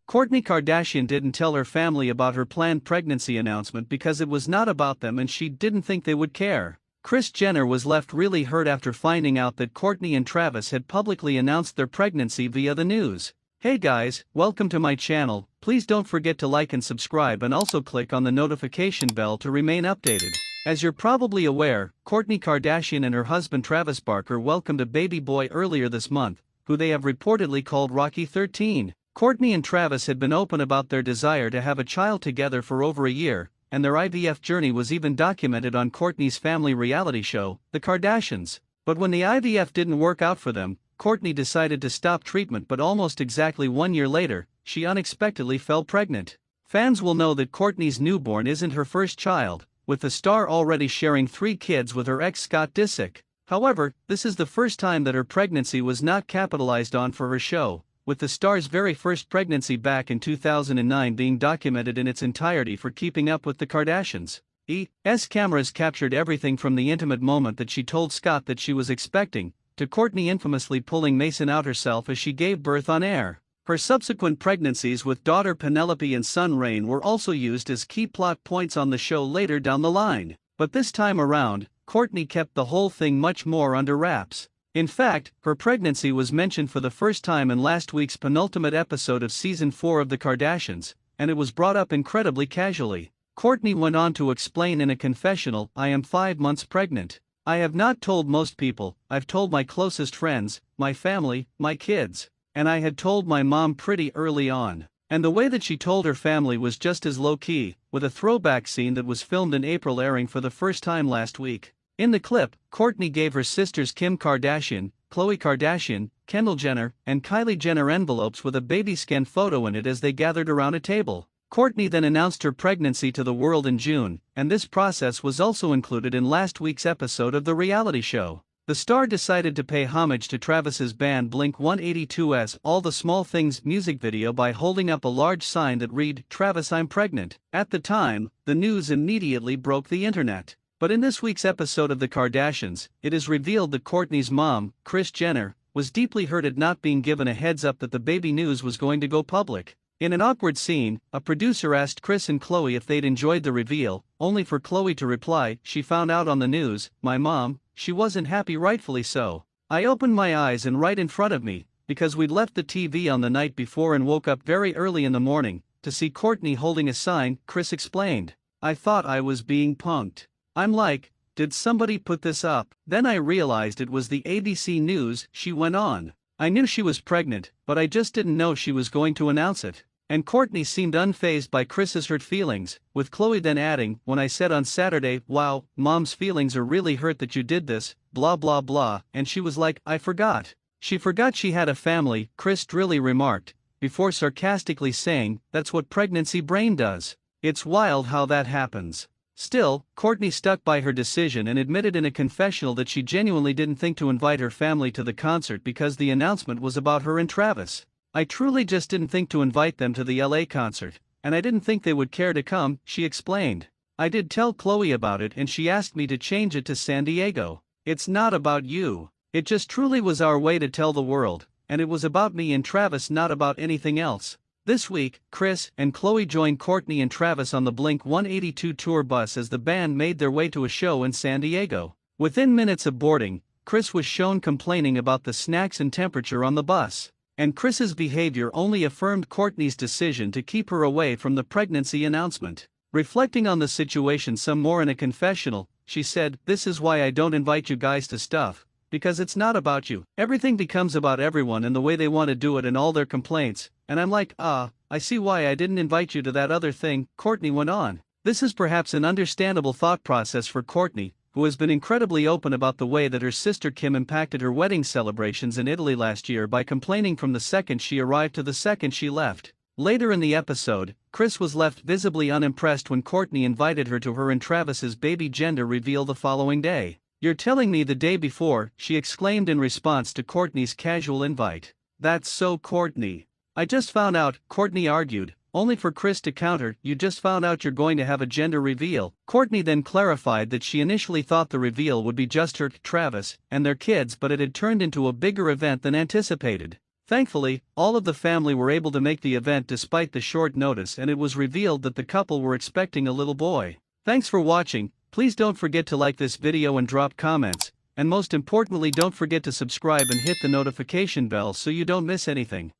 Kourtney Kardashian didn't tell her family about her planned pregnancy announcement because it was not about them and she didn't think they would care. Kris Jenner was left really hurt after finding out that Kourtney and Travis had publicly announced their pregnancy via the news. Hey guys, welcome to my channel. Please don't forget to like and subscribe and also click on the notification bell to remain updated. As you're probably aware, Kourtney Kardashian and her husband Travis Barker welcomed a baby boy earlier this month, who they have reportedly called Rocky 13. Kourtney and Travis had been open about their desire to have a child together for over a year, and their IVF journey was even documented on Kourtney's family reality show, The Kardashians. But when the IVF didn't work out for them, Kourtney decided to stop treatment, but almost exactly 1 year later, she unexpectedly fell pregnant. Fans will know that Kourtney's newborn isn't her first child, with the star already sharing 3 kids with her ex Scott Disick. However, this is the first time that her pregnancy was not capitalized on for her show, with the star's very first pregnancy back in 2009 being documented in its entirety for Keeping Up with the Kardashians. E.'s cameras captured everything from the intimate moment that she told Scott that she was expecting, to Kourtney infamously pulling Mason out herself as she gave birth on air. Her subsequent pregnancies with daughter Penelope and son Rain were also used as key plot points on the show later down the line. But this time around, Kourtney kept the whole thing much more under wraps. In fact, her pregnancy was mentioned for the first time in last week's penultimate episode of Season 4 of The Kardashians, and it was brought up incredibly casually. Kourtney went on to explain in a confessional, "I am 5 months pregnant. I have not told most people, I've told my closest friends, my family, my kids. And I had told my mom pretty early on." And the way that she told her family was just as low-key, with a throwback scene that was filmed in April airing for the first time last week. In the clip, Kourtney gave her sisters Kim Kardashian, Khloe Kardashian, Kendall Jenner, and Kylie Jenner envelopes with a baby scan photo in it as they gathered around a table. Kourtney then announced her pregnancy to the world in June, and this process was also included in last week's episode of the reality show. The star decided to pay homage to Travis's band Blink-182's All the Small Things music video by holding up a large sign that read, "Travis, I'm pregnant." At the time, the news immediately broke the internet. But in this week's episode of The Kardashians, it is revealed that Kourtney's mom, Kris Jenner, was deeply hurt at not being given a heads up that the baby news was going to go public. In an awkward scene, a producer asked Kris and Khloe if they'd enjoyed the reveal, only for Khloe to reply, "She found out on the news, my mom, she wasn't happy, rightfully so. I opened my eyes and right in front of me, because we'd left the TV on the night before and woke up very early in the morning, to see Kourtney holding a sign," Kris explained. "I thought I was being punked. I'm like, did somebody put this up? Then I realized it was the ABC News," she went on. "I knew she was pregnant, but I just didn't know she was going to announce it." And Kourtney seemed unfazed by Kris's hurt feelings, with Khloe then adding, "When I said on Saturday, 'Wow, mom's feelings are really hurt that you did this, blah blah blah,' and she was like, 'I forgot.' She forgot she had a family," Kris drily remarked, before sarcastically saying, "That's what pregnancy brain does. It's wild how that happens." Still, Kourtney stuck by her decision and admitted in a confessional that she genuinely didn't think to invite her family to the concert because the announcement was about her and Travis. "I truly just didn't think to invite them to the LA concert, and I didn't think they would care to come," she explained. "I did tell Khloe about it and she asked me to change it to San Diego. It's not about you. It just truly was our way to tell the world, and it was about me and Travis, not about anything else." This week, Kris and Khloe joined Kourtney and Travis on the Blink-182 tour bus as the band made their way to a show in San Diego. Within minutes of boarding, Kris was shown complaining about the snacks and temperature on the bus. And Kris's behavior only affirmed Kourtney's decision to keep her away from the pregnancy announcement. Reflecting on the situation some more in a confessional, she said, "This is why I don't invite you guys to stuff, because it's not about you. Everything becomes about everyone and the way they want to do it and all their complaints, and I'm like, I see why I didn't invite you to that other thing," Kourtney went on. This is perhaps an understandable thought process for Kourtney, who has been incredibly open about the way that her sister Kim impacted her wedding celebrations in Italy last year by complaining from the second she arrived to the second she left. Later in the episode, Kris was left visibly unimpressed when Kourtney invited her to her and Travis's baby gender reveal the following day. "You're telling me the day before," she exclaimed in response to Kourtney's casual invite. "That's so Kourtney. I just found out," Kourtney argued, only for Kris to counter, "You just found out you're going to have a gender reveal." Kourtney then clarified that she initially thought the reveal would be just her, Travis, and their kids, but it had turned into a bigger event than anticipated. Thankfully, all of the family were able to make the event despite the short notice, and it was revealed that the couple were expecting a little boy. Thanks for watching. Please don't forget to like this video and drop comments, and most importantly don't forget to subscribe and hit the notification bell so you don't miss anything.